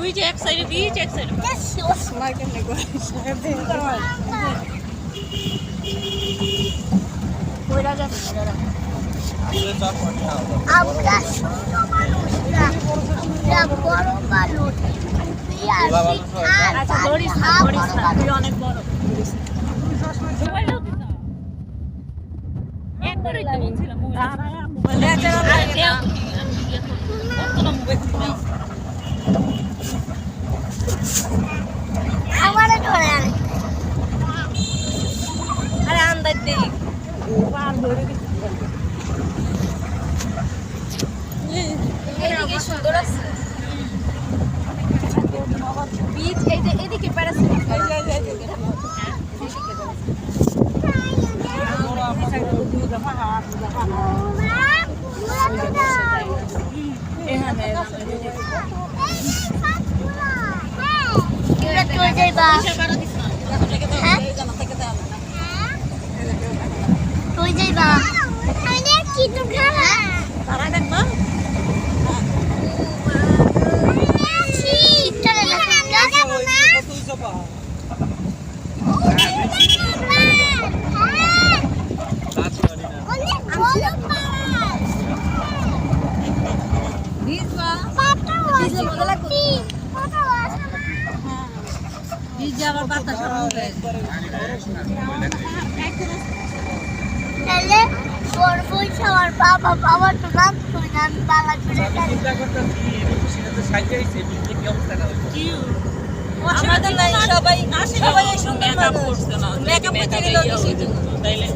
ওই যে এক সাইডে বিচ এক সাইডে আমরা ছোট মানুষরা বড় মানুষ আচ্ছা দড়িস না তুই অনেক বড় একবারই তো বলছিলাম আমার ধরে আরে আন্দাজ দেই সুন্দর আছে বীজ এই যে এদিকে প্যারাসিট তুই যাইবা কি তো খালা তারা দেখবা আবার বাতাস তাহলে তোর পয়সা আমার বাবা বাবা তো নাম তুই নাম বালা করে আমাদের নাই সবাই সবাই সুন্দর মেকআপ করছে না মেকআপ করতে গেলে তাইলে